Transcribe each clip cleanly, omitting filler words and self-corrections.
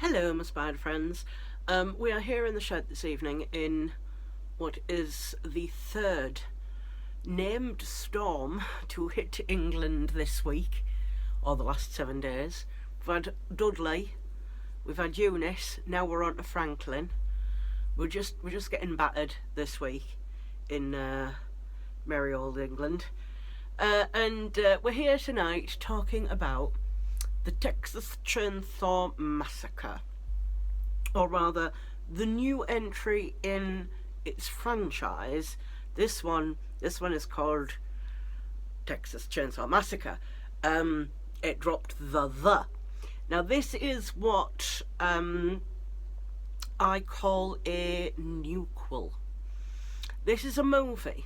Hello, my spider friends. We are here in the shed this evening in what is the third named storm to hit England this week, or the last 7 days. We've had Dudley, we've had Eunice, now we're on to Franklin. We're just getting battered this week in merry old England. And we're here tonight talking about the Texas Chainsaw Massacre, or rather the new entry in its franchise. This one is called Texas Chainsaw Massacre. It dropped the. Now this is what I call a Newquel. This is a movie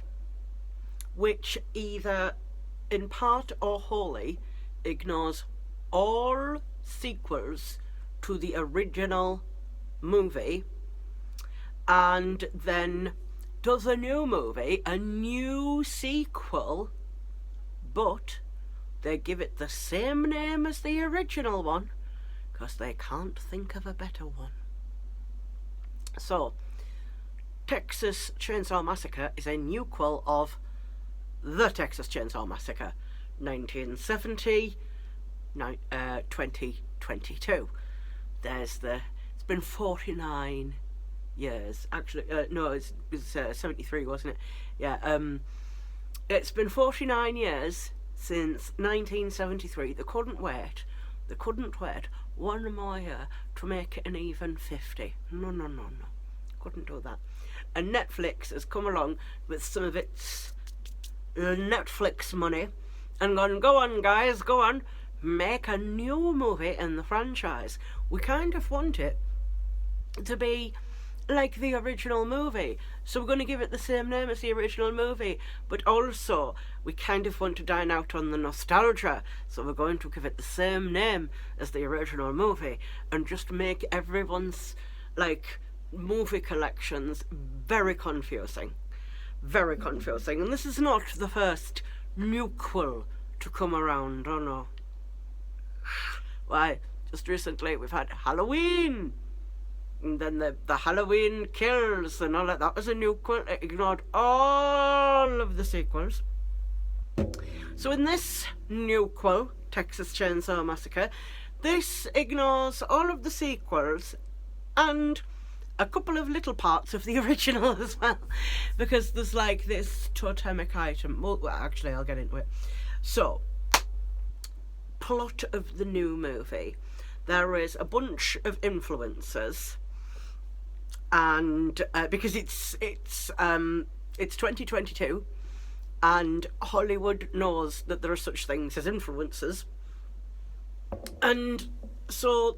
which either in part or wholly ignores all sequels to the original movie and then does a new movie, a new sequel, but they give it the same name as the original one because they can't think of a better one. So Texas Chainsaw Massacre is a Newquel of the Texas Chainsaw Massacre 1970 2022. It's been 49 years. Actually, no, it was 73, wasn't it? Yeah. It's been 49 years since 1973. They couldn't wait 1 more year to make it an even 50. No. Couldn't do that. And Netflix has come along with some of its Netflix money and gone, go on guys, go on, make a new movie in the franchise. We kind of want it to be like the original movie, so we're going to give it the same name as the original movie, but also we kind of want to dine out on the nostalgia, so we're going to give it the same name as the original movie and just make everyone's movie collections very confusing, and this is not the first Newquel to come around. Oh no. Why, just recently we've had Halloween, and then the Halloween Kills and all that. That was a Newquel. It ignored all of the sequels. So in this Newquel, Texas Chainsaw Massacre, this ignores all of the sequels and a couple of little parts of the original as well, because there's this totemic item. Well, actually, I'll get into it. So, plot of the new movie. There is a bunch of influencers, and because it's 2022, and Hollywood knows that there are such things as influencers, and so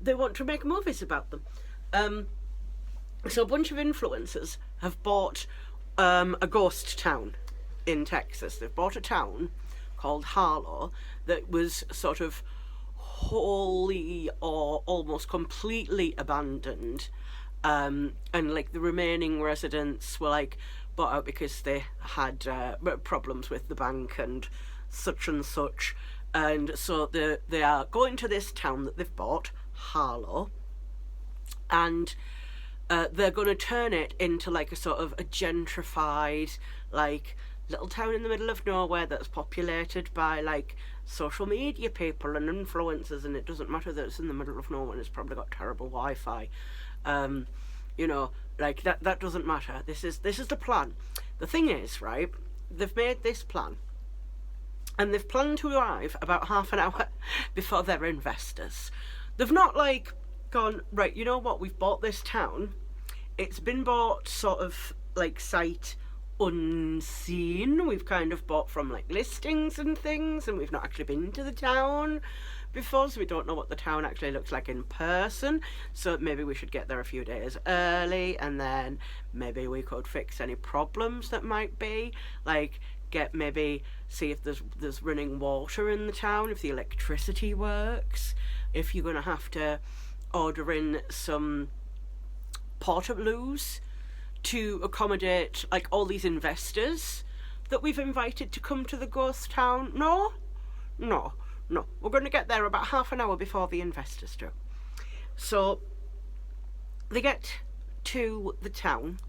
they want to make movies about them. So a bunch of influencers have bought a ghost town in Texas. They've bought a town called Harlow that was sort of wholly or almost completely abandoned, and the remaining residents were bought out because they had problems with the bank and such, and so they are going to this town that they've bought, Harlow, and they're going to turn it into a sort of a gentrified little town in the middle of nowhere that's populated by social media people and influencers, and it doesn't matter that it's in the middle of nowhere and it's probably got terrible Wi-Fi. That doesn't matter. This is the plan. The thing is, right, they've made this plan and they've planned to arrive about half an hour before their investors. They've not gone, right, you know what, we've bought this town. It's been bought sort of sight unseen. We've kind of bought from listings and things, and we've not actually been to the town before, so we don't know what the town actually looks like in person. So maybe we should get there a few days early, and then maybe we could fix any problems that might be, see if there's running water in the town, if the electricity works, if you're going to have to order in some portaloos to accommodate all these investors that we've invited to come to the ghost town. No, we're going to get there about half an hour before the investors do. So they get to the town,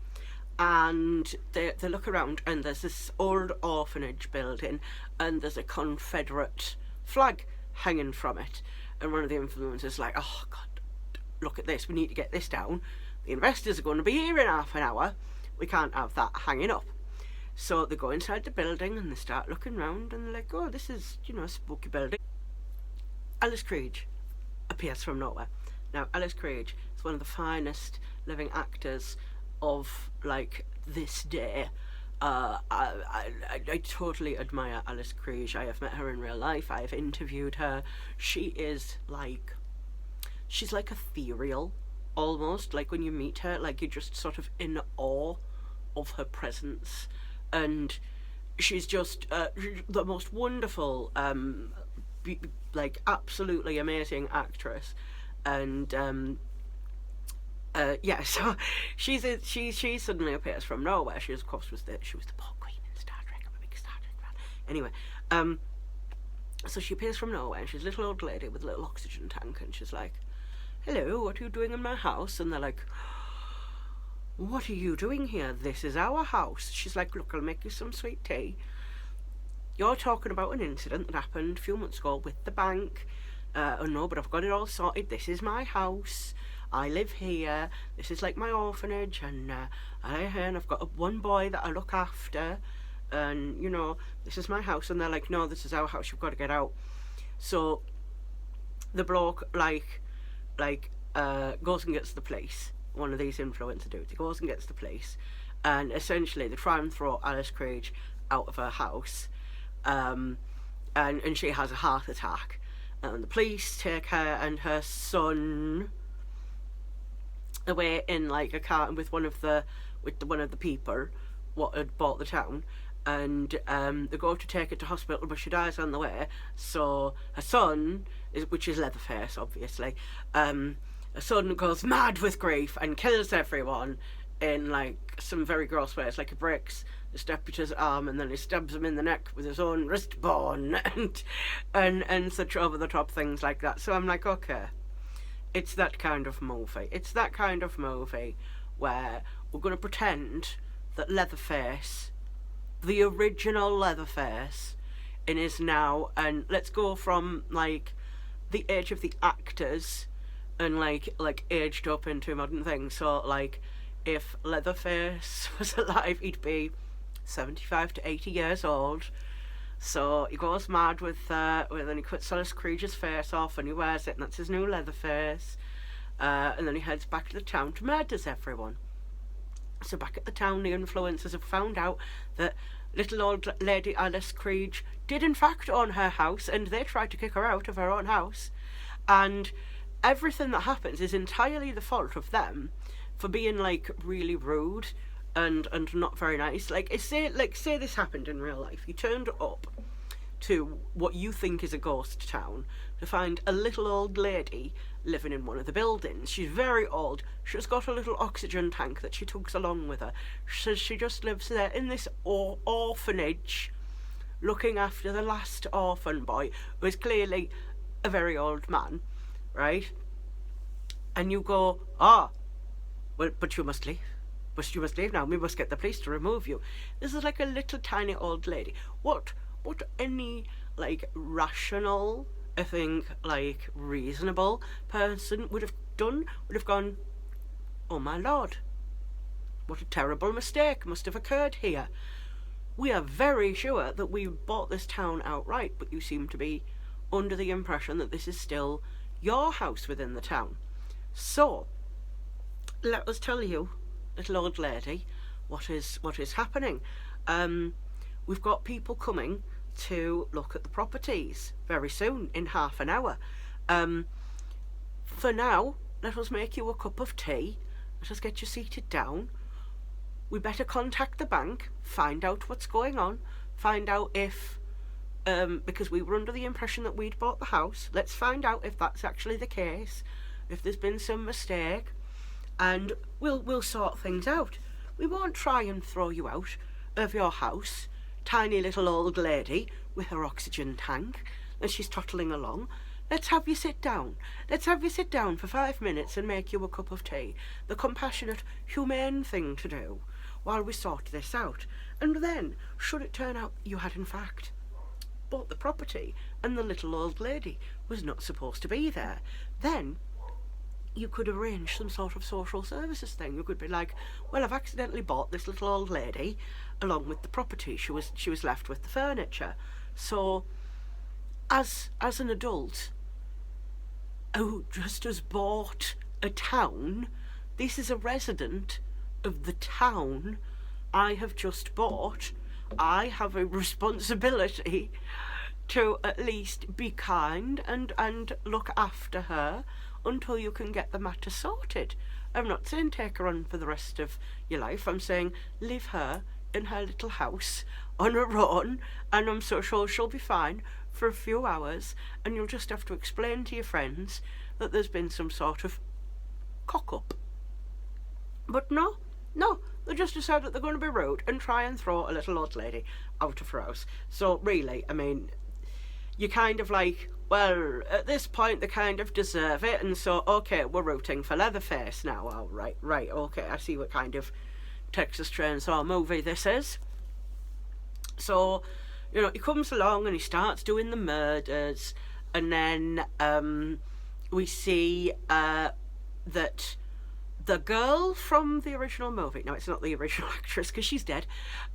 and they look around, and there's this old orphanage building, and there's a Confederate flag hanging from it. And one of the influencers like, oh God, look at this, we need to get this down. The investors are going to be here in half an hour. We can't have that hanging up. So they go inside the building and they start looking around, and they're like, oh, this is, a spooky building. Alice Creed appears from nowhere. Now, Alice Creed is one of the finest living actors of, like, this day. I totally admire Alice Creed. I have met her in real life. I have interviewed her. She's like ethereal, almost. Like, when you meet her, like, you're just sort of in awe of her presence. And she's just the most wonderful, like, absolutely amazing actress. And so she suddenly appears from nowhere. She, of course, was the Borg Queen in Star Trek. I'm a big Star Trek fan. Anyway, so she appears from nowhere, and she's a little old lady with a little oxygen tank, and she's like, hello, what are you doing in my house? And they're like, what are you doing here? This is our house. She's like, look, I'll make you some sweet tea. You're talking about an incident that happened a few months ago with the bank. Oh no, but I've got it all sorted. This is my house. I live here. This is like my orphanage, and I've got one boy that I look after, and this is my house. And they're like, no, this is our house. You've got to get out. So the bloke goes and gets the police. One of these influencer dudes. He goes and gets the police, and essentially they try and throw Alice Creed out of her house, and she has a heart attack. And the police take her and her son away in like a car with one of the people what had bought the town, and they go to take her to hospital, but she dies on the way. So her son, which is Leatherface, obviously, her son goes mad with grief and kills everyone in like some very gross ways. Like, he breaks this deputy's arm, and then he stabs him in the neck with his own wrist bone, and such over the top things like that. So I'm like, okay, it's that kind of movie. It's that kind of movie where we're going to pretend that Leatherface, the original Leatherface, is now, and let's go from like the age of the actors and like aged up into modern things. So like, if Leatherface was alive, he'd be 75 to 80 years old. So he goes mad with then he cuts Alice Creed's face off, and he wears it, and that's his new Leatherface. And then he heads back to the town to murders everyone. So back at the town, the influencers have found out that little old lady Alice Creed did in fact own her house, and they tried to kick her out of her own house. And everything that happens is entirely the fault of them for being like really rude and not very nice. Like, say this happened in real life. You turned up to what you think is a ghost town to find a little old lady living in one of the buildings. She's very old. She's got a little oxygen tank that she takes along with her. So she just lives there in this orphanage, looking after the last orphan boy, who is clearly a very old man, right? And you go, well, but you must leave. But you must leave now. We must get the police to remove you. This is like a little tiny old lady. What any like rational, I think, like reasonable person would have done would have gone, oh my lord, what a terrible mistake must have occurred here. We are very sure that we bought this town outright, but you seem to be under the impression that this is still your house within the town. So let us tell you, little old lady, what is happening. We've got people coming to look at the properties very soon, in half an hour. For now, let us make you a cup of tea. Let us get you seated down. We better contact the bank, find out what's going on, find out if, because we were under the impression that we'd bought the house, let's find out if that's actually the case, if there's been some mistake, and we'll sort things out. We won't try and throw you out of your house, tiny little old lady with her oxygen tank, and she's toddling along. let's have you sit down. Let's have you sit down for 5 minutes and make you a cup of tea. The compassionate, humane thing to do while we sort this out. And then, should it turn out you had in fact bought the property and the little old lady was not supposed to be there, then you could arrange some sort of social services thing. You could be like, well, I've accidentally bought this little old lady along with the property. She was left with the furniture. So as an adult who just has bought a town, this is a resident of the town I have just bought. I have a responsibility to at least be kind and look after her until you can get the matter sorted. I'm not saying take her on for the rest of your life. I'm saying leave her in her little house on her own, and I'm so sure she'll be fine for a few hours, and you'll just have to explain to your friends that there's been some sort of cock-up. But no, they just decide that they're going to be rude and try and throw a little old lady out of her house. So really, I mean, you kind of like, well, at this point they kind of deserve it, and so, okay, we're rooting for Leatherface now. Oh, right, okay, I see what kind of Texas Chainsaw movie this is. So, you know, he comes along and he starts doing the murders, and then we see that the girl from the original movie, no, it's not the original actress because she's dead,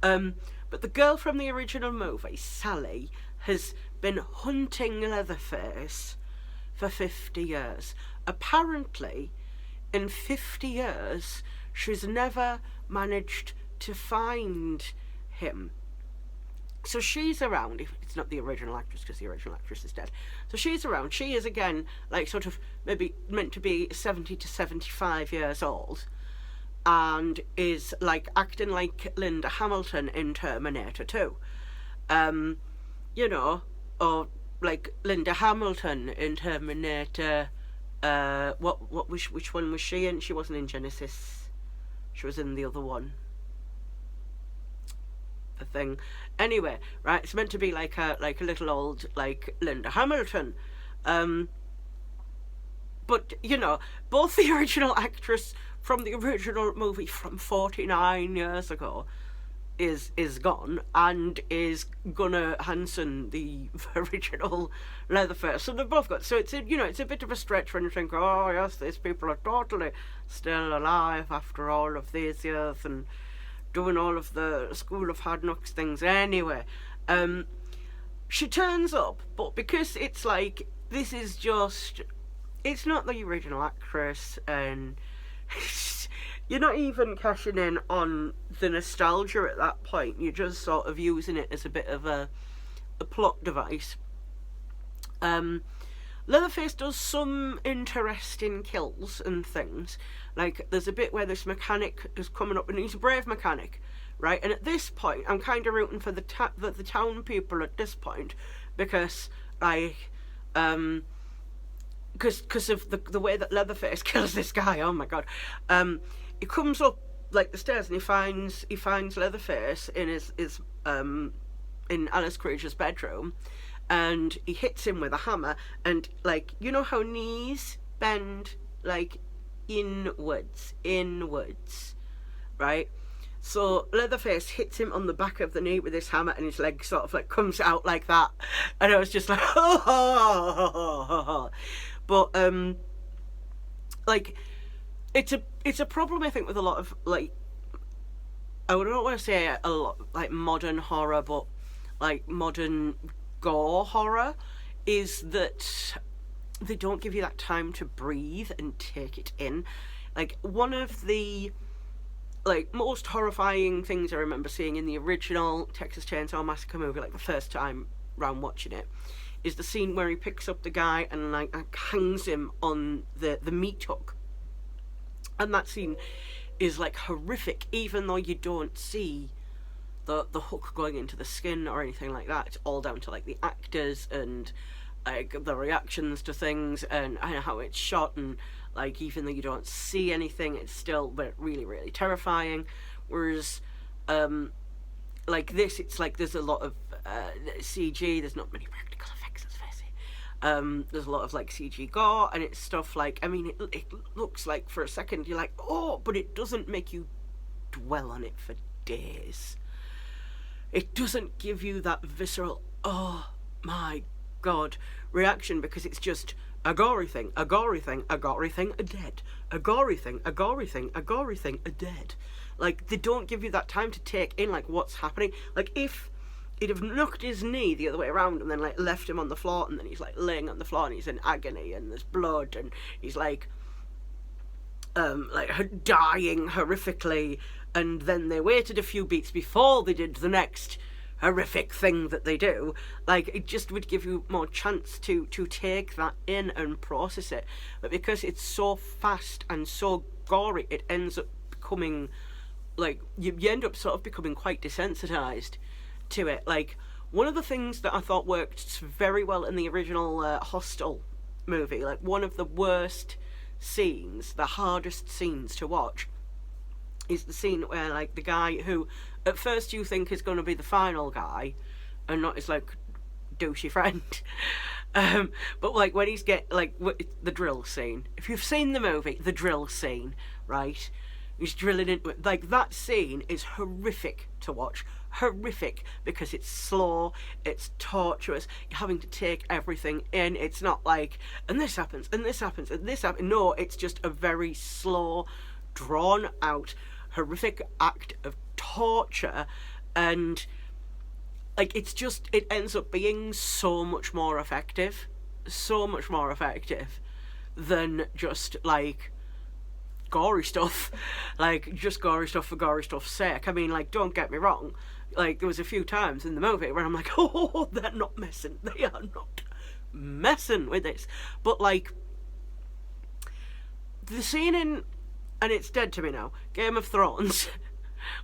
but the girl from the original movie, Sally, has been hunting Leatherface for 50 years. Apparently, in 50 years, she's never managed to find him. So she's around. It's not the original actress because the original actress is dead. So she's around. She is again like sort of maybe meant to be 70 to 75 years old, and is like acting like Linda Hamilton in Terminator 2. You know, or like Linda Hamilton in Terminator. Which one was she in? She wasn't in Genesis. She was in the other one. The thing. Anyway, right, it's meant to be like a little old like Linda Hamilton. But you know, both the original actress from the original movie from 49 years ago is gone, and is Gunnar Hansen, the original Leatherface. So they've both got. So it's it's a bit of a stretch when you think, oh yes, these people are totally still alive after all of these years and doing all of the School of Hard Knocks things. Anyway, she turns up, but because it's like this is just, it's not the original actress, and you're not even cashing in on the nostalgia at that point. You're just sort of using it as a bit of a plot device. Leatherface does some interesting kills and things. Like, there's a bit where this mechanic is coming up, and he's a brave mechanic, right? And at this point, I'm kind of rooting for the town people at this point, because, like, because of the way that Leatherface kills this guy. Oh my god. He comes up like the stairs and he finds Leatherface in his in Alice Creature's bedroom, and he hits him with a hammer, and like, you know how knees bend like inwards, right? So Leatherface hits him on the back of the knee with his hammer, and his leg sort of like comes out like that, and I was just like, but like, it's a problem I think with a lot of, like, I don't want to say a lot like modern horror, but like modern gore horror, is that they don't give you that time to breathe and take it in. Like, one of the like most horrifying things I remember seeing in the original Texas Chainsaw Massacre movie, like the first time round watching it, is the scene where he picks up the guy and like hangs him on the meat hook. And that scene is like horrific, even though you don't see the hook going into the skin or anything like that. It's all down to like the actors and like the reactions to things and how it's shot, and like even though you don't see anything, it's still really, really terrifying. Whereas like this, it's like there's a lot of CG, there's not many practical effects, let's face it. There's a lot of like CG gore, and it's stuff like, I mean, it looks like for a second you're like, oh, but it doesn't make you dwell on it for days. It doesn't give you that visceral, oh my god, reaction, because it's just a gory thing, a gory thing, a gory thing, a dead, a gory thing, a gory thing, a gory thing, a dead. Like, they don't give you that time to take in like what's happening. Like, if he'd have knocked his knee the other way around and then like left him on the floor, and then he's like laying on the floor and he's in agony and there's blood and he's like dying horrifically, and then they waited a few beats before they did the next horrific thing that they do, like, it just would give you more chance to take that in and process it. But because it's so fast and so gory, it ends up becoming like, you end up sort of becoming quite desensitized to it. Like, one of the things that I thought worked very well in the original Hostel movie, like one of the worst scenes, the hardest scenes to watch, is the scene where like the guy who at first you think is going to be the final guy and not his like douchey friend, but like when he's the drill scene, if you've seen the movie, the drill scene, right, he's drilling into it, like that scene is horrific to watch. Horrific because it's slow, it's torturous, you're having to take everything in. It's not like, and this happens and this happens and this happens. No, it's just a very slow, drawn out, horrific act of torture, and like, it's just, it ends up being so much more effective than just like gory stuff, like just gory stuff for gory stuff's sake. I mean, like, don't get me wrong, like there was a few times in the movie where I'm like, oh, they're not messing, they are not messing with this. But like the scene in, and it's dead to me now, Game of Thrones,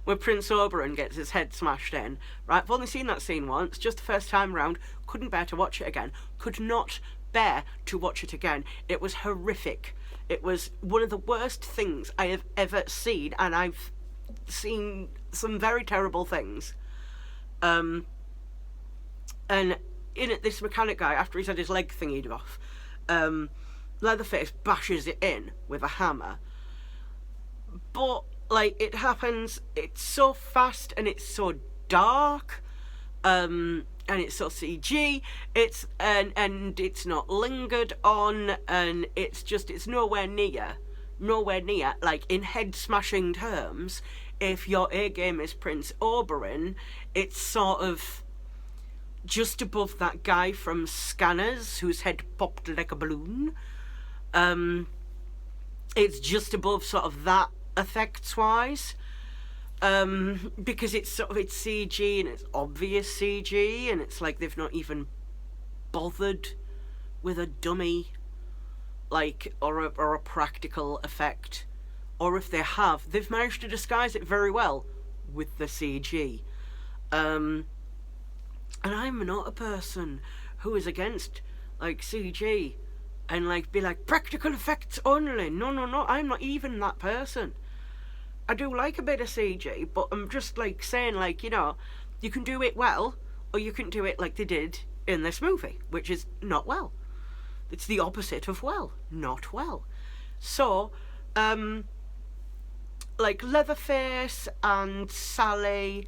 where Prince Oberyn gets his head smashed in, right? I've only seen that scene once, just the first time round, couldn't bear to watch it again, could not bear to watch it again. It was horrific. It was one of the worst things I have ever seen, and I've seen some very terrible things. And in it, this mechanic guy, after he's had his leg thingied off, Leatherface bashes it in with a hammer. But like, it happens, it's so fast and it's so dark, and it's so CG, and it's not lingered on, and it's just, it's nowhere near like, in head smashing terms, if your A game is Prince Oberyn, it's sort of just above that guy from Scanners whose head popped like a balloon. It's just above sort of that effects wise, because it's sort of, it's CG and it's obvious CG, and it's like they've not even bothered with a dummy, like, or a practical effect, or if they have, they've managed to disguise it very well with the CG. And I'm not a person who is against like CG and like be like practical effects only. No, I'm not even that person. I do like a bit of CG, but I'm just like saying, like, you know, you can do it well, or you can do it like they did in this movie, which is not well. It's the opposite of well, not well. So, like Leatherface and Sally,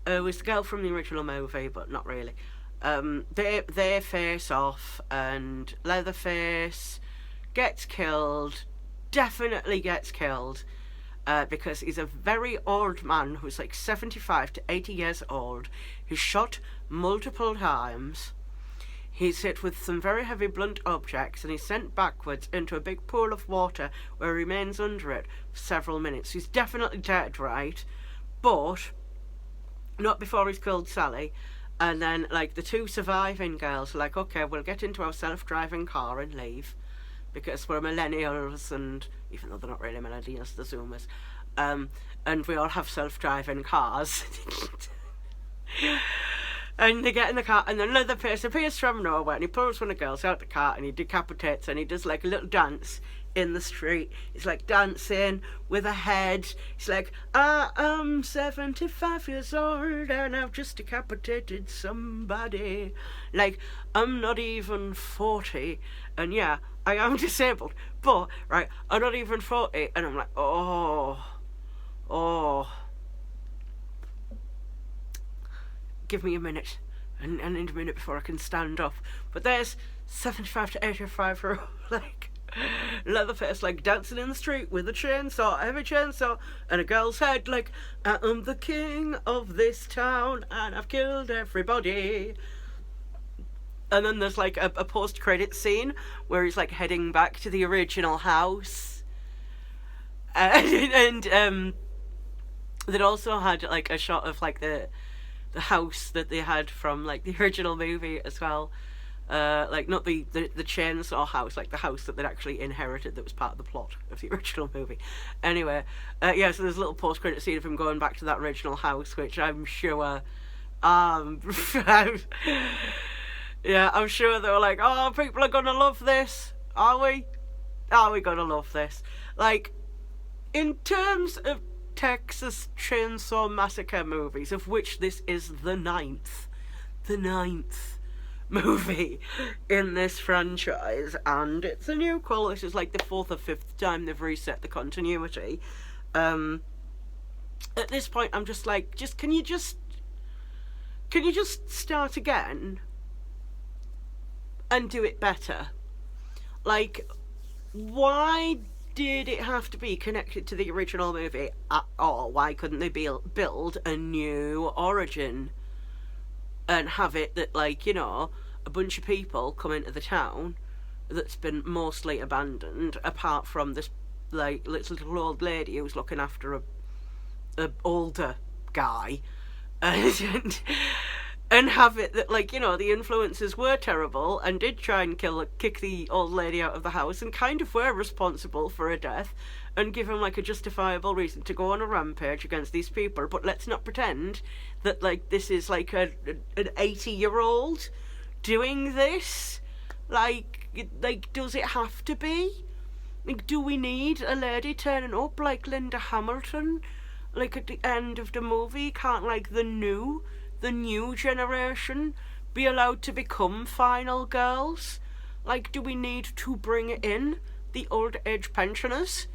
was the girl from the original movie, but not really. They face off, and Leatherface gets killed, definitely gets killed, because he's a very old man who's like 75 to 80 years old. He's shot multiple times. He's hit with some very heavy blunt objects, and he's sent backwards into a big pool of water where he remains under it for several minutes. He's definitely dead, right? But not before he's killed Sally. And then, like, the two surviving girls are like, okay, we'll get into our self-driving car and leave, because we're millennials, and even though they're not really millennials, they're Zoomers, and we all have self-driving cars. And they get in the car, and then Leatherface appears from nowhere, and he pulls one of the girls out of the car, and he decapitates, and he does like a little dance in the street. He's like dancing with a head. He's like, I am 75 years old and I've just decapitated somebody. Like, I'm not even 40, and yeah, I am disabled, but, right, I'm not even 40, and I'm like, oh, give me a minute. I need a minute before I can stand up. But there's 75 to 85-year-old, like, Leatherface, like, dancing in the street with a chainsaw, a heavy chainsaw, and a girl's head, like, I am the king of this town, and I've killed everybody. And then there's, like, a post-credit scene where he's, like, heading back to the original house. And they'd also had, like, a shot of, like, the house that they had from, like, the original movie as well. Like, not the chainsaw house, like the house that they'd actually inherited that was part of the plot of the original movie. Anyway, yeah, so there's a little post-credit scene of him going back to that original house, which I'm sure, yeah, I'm sure they were like, oh, people are gonna love this, are we? Are we gonna love this? Like, in terms of Texas Chainsaw Massacre movies, of which this is the ninth movie in this franchise, and it's a Newquel. This is like the 4th or 5th time they've reset the continuity. At this point, I'm just like, can you just start again and do it better? Like, why did it have to be connected to the original movie at all? Why couldn't they build a new origin and have it that, like, you know, a bunch of people come into the town that's been mostly abandoned, apart from this, like, little old lady who's looking after a older guy, and have it that, like, you know, the influences were terrible and did try and kick the old lady out of the house and kind of were responsible for her death, and give him, like, a justifiable reason to go on a rampage against these people. But let's not pretend that, like, this is, like, an 80-year-old doing this. Like, does it have to be? Like, do we need a lady turning up like Linda Hamilton, like, at the end of the movie? Can't, like, the new generation be allowed to become final girls? Like, do we need to bring in the old age pensioners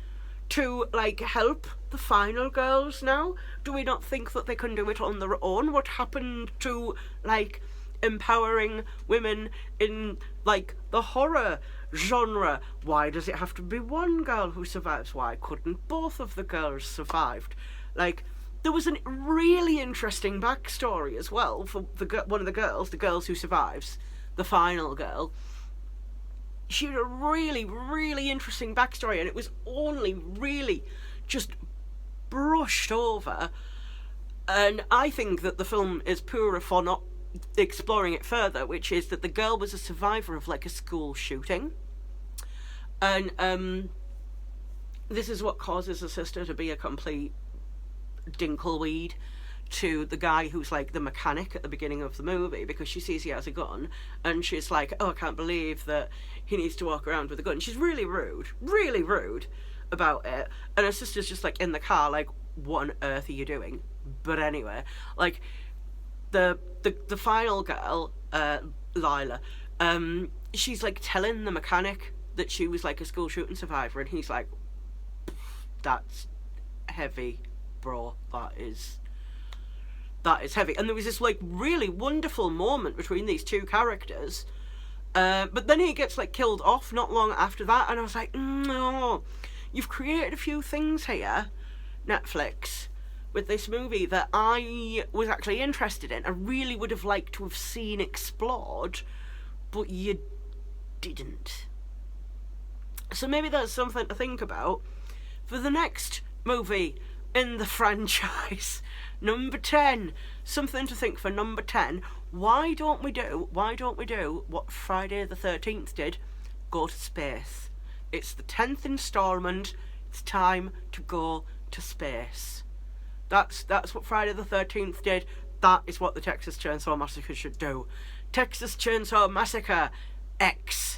to, like, help the final girls now? Do we not think that they can do it on their own? What happened to, like, empowering women in, like, the horror genre? Why does it have to be one girl who survives? Why couldn't both of the girls survived? Like, there was a really interesting backstory as well for one of the girls who survives, the final girl. She had a really, really interesting backstory, and it was only really just brushed over. And I think that the film is poorer for not exploring it further, which is that the girl was a survivor of, like, a school shooting. And this is what causes her sister to be a complete dinkleweed to the guy who's, like, the mechanic at the beginning of the movie, because she sees he has a gun and she's like, oh, I can't believe that he needs to walk around with a gun. She's really rude about it, and her sister's just, like, in the car like, what on earth are you doing? But anyway, like, the final girl, Lila, she's, like, telling the mechanic that she was, like, a school shooting survivor, and he's like, that's heavy, bro. That is heavy. And there was this, like, really wonderful moment between these two characters, but then he gets, like, killed off not long after that, and I was like, no, you've created a few things here, Netflix, with this movie that I was actually interested in. I really would have liked to have seen explored, but you didn't. So maybe that's something to think about for the next movie in the franchise. Number 10. Something to think for number 10. Why don't we do what Friday the 13th did? Go to space. It's the 10th installment. It's time to go to space. That's what Friday the 13th did. That is what the Texas Chainsaw Massacre should do. Texas Chainsaw Massacre X.